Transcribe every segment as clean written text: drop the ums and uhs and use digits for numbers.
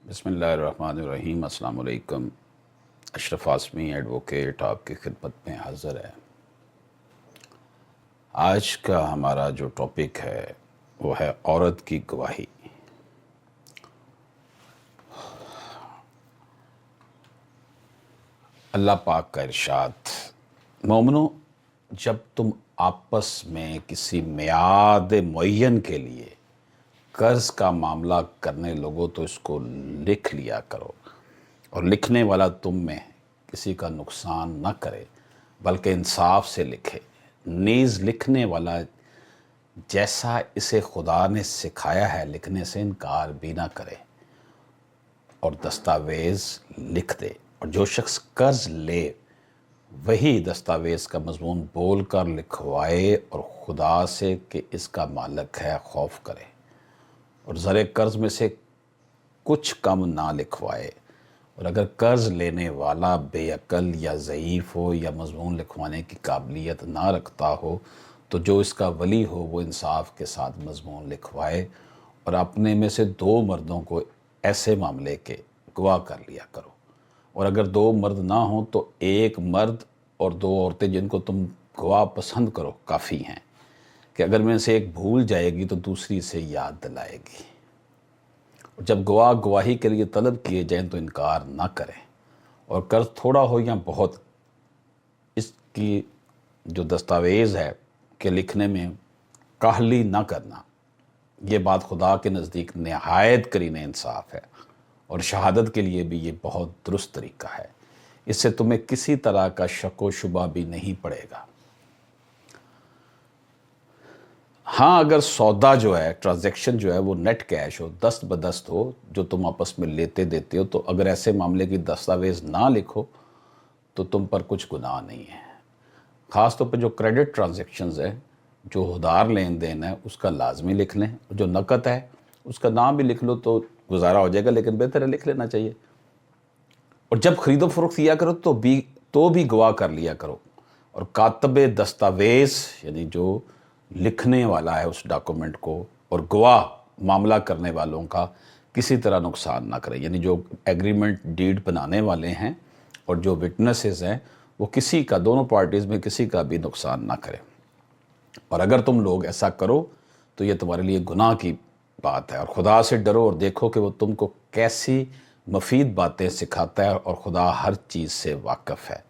بسم اللہ الرحمن الرحیم۔ السلام علیکم۔ اشرف آسمی ایڈوکیٹ آپ کی خدمت میں حاضر ہے۔ آج کا ہمارا جو ٹاپک ہے وہ ہے عورت کی گواہی۔ اللہ پاک کا ارشاد، مومنو جب تم آپس میں کسی میعاد معین کے لیے قرض کا معاملہ کرنے لگو تو اس کو لکھ لیا کرو، اور لکھنے والا تم میں کسی کا نقصان نہ کرے بلکہ انصاف سے لکھے، نیز لکھنے والا جیسا اسے خدا نے سکھایا ہے لکھنے سے انکار بھی نہ کرے، اور دستاویز لکھ دے۔ اور جو شخص قرض لے وہی دستاویز کا مضمون بول کر لکھوائے اور خدا سے کہ اس کا مالک ہے خوف کرے، اور زر قرض میں سے کچھ کم نہ لکھوائے۔ اور اگر قرض لینے والا بے عقل یا ضعیف ہو یا مضمون لکھوانے کی قابلیت نہ رکھتا ہو تو جو اس کا ولی ہو وہ انصاف کے ساتھ مضمون لکھوائے، اور اپنے میں سے 2 مردوں کو ایسے معاملے کے گواہ کر لیا کرو، اور اگر 2 مرد نہ ہوں تو 1 مرد اور 2 عورتیں جن کو تم گواہ پسند کرو کافی ہیں، کہ اگر میں سے ایک بھول جائے گی تو دوسری سے یاد دلائے گی۔ جب گواہ گواہی کے لیے طلب کیے جائیں تو انکار نہ کریں، اور قرض تھوڑا ہو یا بہت، اس کی جو دستاویز ہے کہ لکھنے میں کاہلی نہ کرنا، یہ بات خدا کے نزدیک نہایت قرین انصاف ہے، اور شہادت کے لیے بھی یہ بہت درست طریقہ ہے۔ اس سے تمہیں کسی طرح کا شک و شبہ بھی نہیں پڑے گا۔ ہاں، اگر سودا جو ہے، ٹرانزیکشن جو ہے وہ نیٹ کیش ہو، دست بدست ہو، جو تم آپس میں لیتے دیتے ہو، تو اگر ایسے معاملے کی دستاویز نہ لکھو تو تم پر کچھ گناہ نہیں ہے۔ خاص طور پہ جو کریڈٹ ٹرانزیکشنز ہیں، جو ادھار لین دین ہے، اس کا لازمی لکھ لیں۔ جو نقد ہے اس کا نام بھی لکھ لو تو گزارا ہو جائے گا، لیکن بہتر ہے لکھ لینا چاہیے۔ اور جب خرید و فروخت کیا کرو تو بھی گواہ کر لیا کرو، اور کاتب دستاویز یعنی جو لکھنے والا ہے اس ڈاکومنٹ کو، اور گواہ معاملہ کرنے والوں کا کسی طرح نقصان نہ کرے، یعنی جو ایگریمنٹ ڈیڈ بنانے والے ہیں اور جو وٹنسز ہیں وہ کسی کا، دونوں پارٹیز میں کسی کا بھی نقصان نہ کرے۔ اور اگر تم لوگ ایسا کرو تو یہ تمہارے لیے گناہ کی بات ہے، اور خدا سے ڈرو اور دیکھو کہ وہ تم کو کیسی مفید باتیں سکھاتا ہے، اور خدا ہر چیز سے واقف ہے۔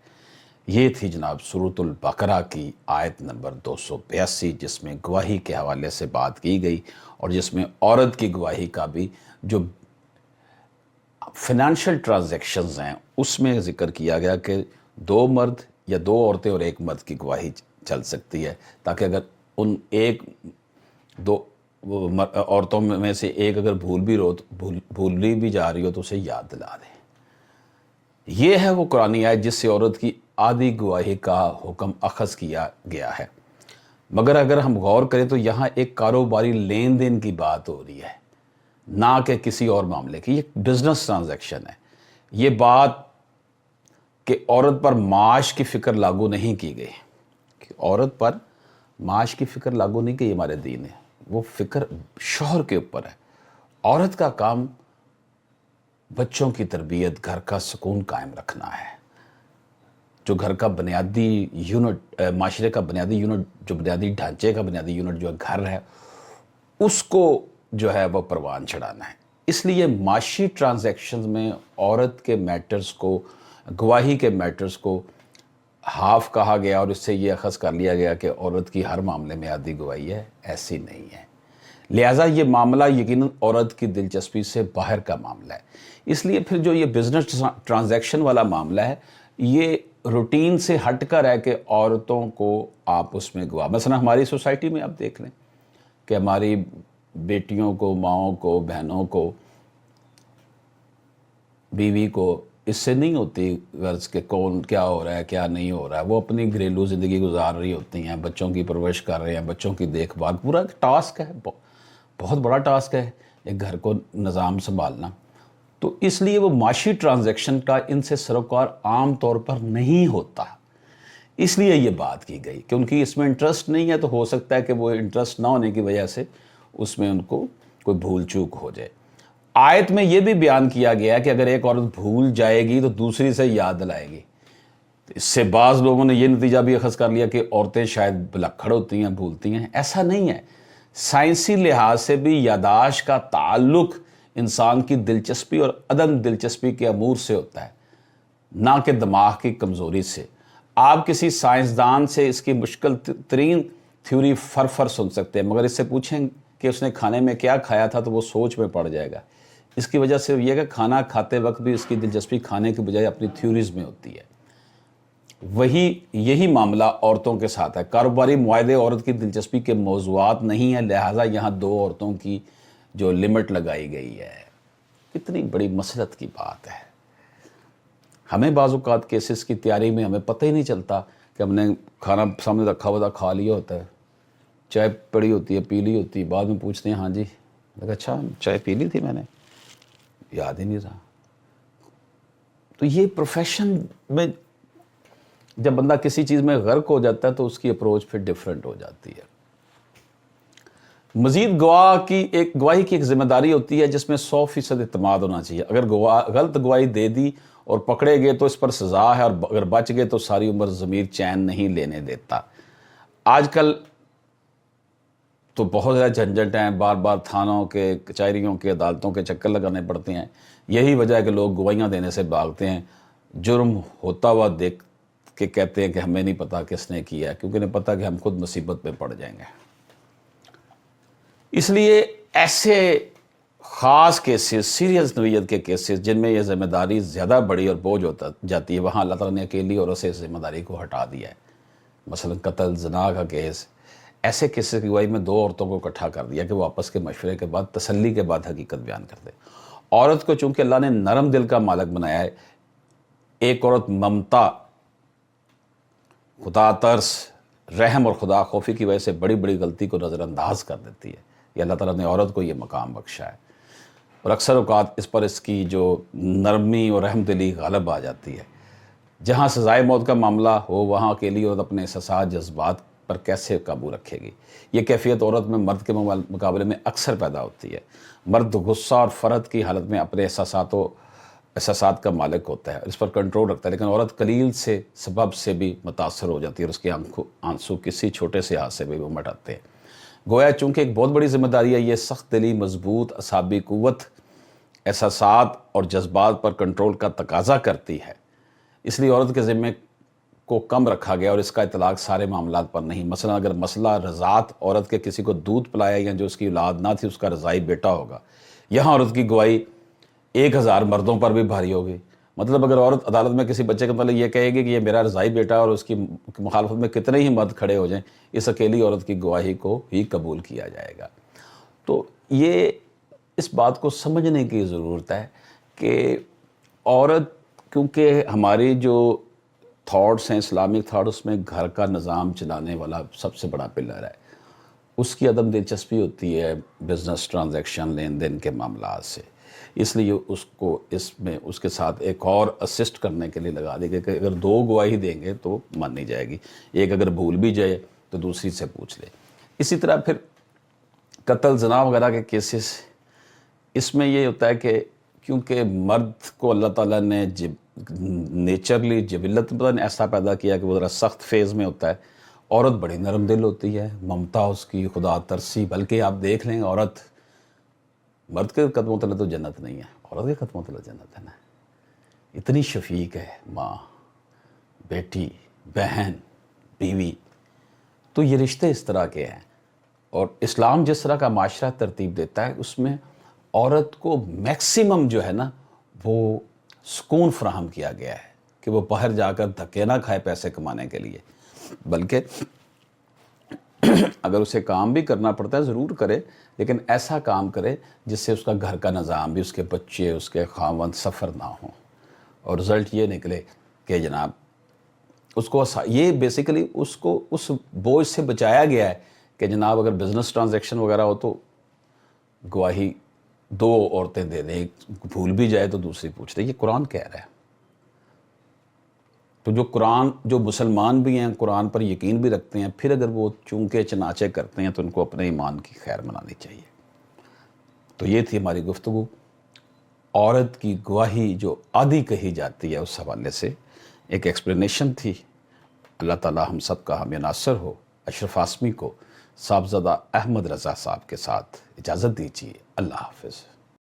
یہ تھی جناب سورۃ البقرہ کی آیت نمبر 282، جس میں گواہی کے حوالے سے بات کی گئی، اور جس میں عورت کی گواہی کا بھی جو فائنینشیل ٹرانزیکشنز ہیں اس میں ذکر کیا گیا کہ 2 مرد یا 2 عورتیں اور 1 مرد کی گواہی چل سکتی ہے، تاکہ اگر ان 2 عورتوں میں سے ایک اگر بھول بھی جا رہی ہو تو اسے یاد دلا دیں۔ یہ ہے وہ قرآنی آیت جس سے عورت کی آدھی گواہی کا حکم اخذ کیا گیا ہے۔ مگر اگر ہم غور کریں تو یہاں ایک کاروباری لین دین کی بات ہو رہی ہے، نہ کہ کسی اور معاملے کی۔ یہ بزنس ٹرانزیکشن ہے۔ یہ بات کہ عورت پر معاش کی فکر لاگو نہیں کی گئی، کہ عورت پر معاش کی فکر لاگو نہیں کی ہمارے دین نے، وہ فکر شوہر کے اوپر ہے۔ عورت کا کام بچوں کی تربیت، گھر کا سکون قائم رکھنا ہے۔ جو گھر کا بنیادی یونٹ، معاشرے کا بنیادی یونٹ، جو بنیادی ڈھانچے کا بنیادی یونٹ جو گھر ہے، اس کو جو ہے وہ پروان چڑھانا ہے۔ اس لیے معاشی ٹرانزیکشنز میں عورت کے میٹرز کو، گواہی کے میٹرز کو ہاف کہا گیا، اور اس سے یہ اخذ کر لیا گیا کہ عورت کی ہر معاملے میں آدھی گواہی ہے۔ ایسی نہیں ہے۔ لہٰذا یہ معاملہ یقیناً عورت کی دلچسپی سے باہر کا معاملہ ہے۔ اس لیے پھر جو یہ بزنس ٹرانزیکشن والا معاملہ ہے، یہ روٹین سے ہٹ کر ہے کہ عورتوں کو آپ اس میں گواہ، مثلا ہماری سوسائٹی میں آپ دیکھ لیں کہ ہماری بیٹیوں کو، ماؤں کو، بہنوں کو، بیوی کو اس سے نہیں ہوتی غرض کہ کون کیا ہو رہا ہے کیا نہیں ہو رہا ہے۔ وہ اپنی گھریلو زندگی گزار رہی ہوتی ہیں، بچوں کی پرورش کر رہے ہیں، بچوں کی دیکھ بھال، پورا ایک ٹاسک ہے، بہت بڑا ٹاسک ہے ایک گھر کو نظام سنبھالنا۔ تو اس لیے وہ معاشی ٹرانزیکشن کا ان سے سروکار عام طور پر نہیں ہوتا۔ اس لیے یہ بات کی گئی کہ ان کی اس میں انٹرسٹ نہیں ہے، تو ہو سکتا ہے کہ وہ انٹرسٹ نہ ہونے کی وجہ سے اس میں ان کو کوئی بھول چوک ہو جائے۔ آیت میں یہ بھی بیان کیا گیا کہ اگر ایک عورت بھول جائے گی تو دوسری سے یاد دلائے گی. اس سے بعض لوگوں نے یہ نتیجہ بھی اخذ کر لیا کہ عورتیں شاید بلکھڑ ہوتی ہیں، بھولتی ہیں. ایسا نہیں ہے. سائنسی لحاظ سے بھی یاداشت کا تعلق انسان کی دلچسپی اور عدم دلچسپی کے امور سے ہوتا ہے، نہ کہ دماغ کی کمزوری سے. آپ کسی سائنسدان سے اس کی مشکل ترین تھیوری فر سن سکتے ہیں، مگر اس سے پوچھیں کہ اس نے کھانے میں کیا کھایا تھا تو وہ سوچ میں پڑ جائے گا. اس کی وجہ سے یہ کہ کھانا کھاتے وقت بھی اس کی دلچسپی کھانے کی بجائے اپنی تھیوریز میں ہوتی ہے. یہی معاملہ عورتوں کے ساتھ ہے. کاروباری معاہدے عورت کی دلچسپی کے موضوعات نہیں ہیں، لہٰذا یہاں دو عورتوں کی جو لمٹ لگائی گئی ہے. کتنی بڑی مسلط کی بات ہے. ہمیں بعض اوقات کیسز کی تیاری میں ہمیں پتہ ہی نہیں چلتا کہ ہم نے کھانا سامنے رکھا ہوا تھا، کھا لیا ہوتا ہے، چائے پڑی ہوتی ہے، پی لی ہوتی ہے، بعد میں پوچھتے ہیں ہاں جی، اچھا چائے پی لی تھی میں نے، یاد ہی نہیں رہا. تو یہ پروفیشن میں جب بندہ کسی چیز میں غرق ہو جاتا ہے تو اس کی اپروچ پھر ڈیفرنٹ ہو جاتی ہے. مزید گواہی کی ایک ذمہ داری ہوتی ہے جس میں 100% اعتماد ہونا چاہیے. اگر غلط گواہی دے دی اور پکڑے گئے تو اس پر سزا ہے، اور اگر بچ گئے تو ساری عمر ضمیر چین نہیں لینے دیتا. آج کل تو بہت زیادہ جھنجھٹ ہیں، بار بار تھانوں کے، کچہریوں کے، عدالتوں کے چکر لگانے پڑتے ہیں. یہی وجہ ہے کہ لوگ گواہیاں دینے سے بھاگتے ہیں. جرم ہوتا ہوا دیکھ کے کہتے ہیں کہ ہمیں نہیں پتا کس نے کیا ہے، کیونکہ نہیں پتا کہ ہم خود مصیبت میں پڑ جائیں گے. اس لیے ایسے خاص کیسز، سیریس نوعیت کے کیسز جن میں یہ ذمہ داری زیادہ بڑی اور بوجھ ہوتا جاتی ہے، وہاں اللہ تعالیٰ نے اکیلی عورت سے اس ذمہ داری کو ہٹا دیا ہے. مثلا قتل، زنا کا کیس، ایسے کیسز کی گواہی میں دو عورتوں کو اکٹھا کر دیا کہ وہ آپس کے مشورے کے بعد، تسلی کے بعد حقیقت بیان کر دیں. عورت کو چونکہ اللہ نے نرم دل کا مالک بنایا ہے، ایک عورت ممتا، خدا ترس، رحم اور خدا خوفی کی وجہ سے بڑی بڑی غلطی کو نظر انداز کر دیتی ہے. یہ اللہ تعالیٰ نے عورت کو یہ مقام بخشا ہے، اور اکثر اوقات اس پر اس کی جو نرمی اور رحم دلی غالب آ جاتی ہے. جہاں سزائے موت کا معاملہ ہو وہاں اکیلی عورت اپنے احساسات، جذبات پر کیسے قابو رکھے گی؟ یہ کیفیت عورت میں مرد کے مقابلے میں اکثر پیدا ہوتی ہے. مرد غصہ اور فرحت کی حالت میں اپنے احساسات کا مالک ہوتا ہے، اس پر کنٹرول رکھتا ہے، لیکن عورت قلیل سے سبب سے بھی متاثر ہو جاتی ہے اور اس کے آنسو کسی چھوٹے سے ہاتھ سے بھی امٹ آتے ہیں. گویا چونکہ ایک بہت بڑی ذمہ داری ہے، یہ سخت دلی، مضبوط اعصابی قوت احساسات اور جذبات پر کنٹرول کا تقاضا کرتی ہے. اس لیے عورت کے ذمے کو کم رکھا گیا اور اس کا اطلاق سارے معاملات پر نہیں. مثلا اگر مسئلہ رضاعت، عورت کے کسی کو دودھ پلایا یا جو اس کی اولاد نہ تھی اس کا رضائی بیٹا ہوگا، یہاں عورت کی گواہی 1000 مردوں پر بھی بھاری ہوگی. مطلب اگر عورت عدالت میں کسی بچے کے متعلق یہ کہے گی کہ یہ میرا رضائی بیٹا، اور اس کی مخالفت میں کتنے ہی مرد کھڑے ہو جائیں، اس اکیلی عورت کی گواہی کو ہی قبول کیا جائے گا. تو یہ اس بات کو سمجھنے کی ضرورت ہے کہ عورت، کیونکہ ہماری جو تھاٹس ہیں، اسلامک تھاٹ، اس میں گھر کا نظام چلانے والا سب سے بڑا پلر ہے. اس کی عدم دلچسپی ہوتی ہے بزنس ٹرانزیکشن، لین دین کے معاملات سے. اس لیے اس کو اس میں اس کے ساتھ ایک اور اسسٹ کرنے کے لیے لگا دے گا کہ اگر 2 گواہی دیں گے تو مان نہیں جائے گی، ایک اگر بھول بھی جائے تو دوسری سے پوچھ لے. اسی طرح پھر قتل، زنا وغیرہ کے کیسز، اس میں یہ ہوتا ہے کہ کیونکہ مرد کو اللہ تعالیٰ نے نیچرلی، جبلت میں ایسا پیدا کیا کہ وہ ذرا سخت فیز میں ہوتا ہے. عورت بڑی نرم دل ہوتی ہے، ممتا اس کی، خدا ترسی. بلکہ آپ دیکھ لیں، عورت، مرد کے قدموں تلے تو جنت نہیں ہے، عورت کے قدموں تلے جنت ہے نا. اتنی شفیق ہے، ماں، بیٹی، بہن، بیوی. تو یہ رشتے اس طرح کے ہیں، اور اسلام جس طرح کا معاشرہ ترتیب دیتا ہے اس میں عورت کو میکسیمم جو ہے نا وہ سکون فراہم کیا گیا ہے کہ وہ باہر جا کر دھکے نہ کھائے پیسے کمانے کے لیے، بلکہ اگر اسے کام بھی کرنا پڑتا ہے ضرور کرے، لیکن ایسا کام کرے جس سے اس کا گھر کا نظام بھی، اس کے بچے، اس کے خاوند سفر نہ ہوں. اور رزلٹ یہ نکلے کہ جناب اس کو یہ بیسیکلی اس کو اس بوجھ سے بچایا گیا ہے کہ جناب اگر بزنس ٹرانزیکشن وغیرہ ہو تو گواہی 2 عورتیں دے دیں، ایک بھول بھی جائے تو دوسری پوچھ دے. یہ قرآن کہہ رہا ہے. تو جو مسلمان بھی ہیں، قرآن پر یقین بھی رکھتے ہیں، پھر اگر وہ چونکے چناچے کرتے ہیں تو ان کو اپنے ایمان کی خیر منانی چاہیے. تو یہ تھی ہماری گفتگو. عورت کی گواہی جو آدھی کہی جاتی ہے، اس حوالے سے ایک ایکسپلینیشن تھی۔ اللہ تعالی ہم سب کا حامی ناصر ہو۔ اشرف آسمی کو صاحبزادہ احمد رضا صاحب کے ساتھ اجازت دیجیے۔ اللہ حافظ۔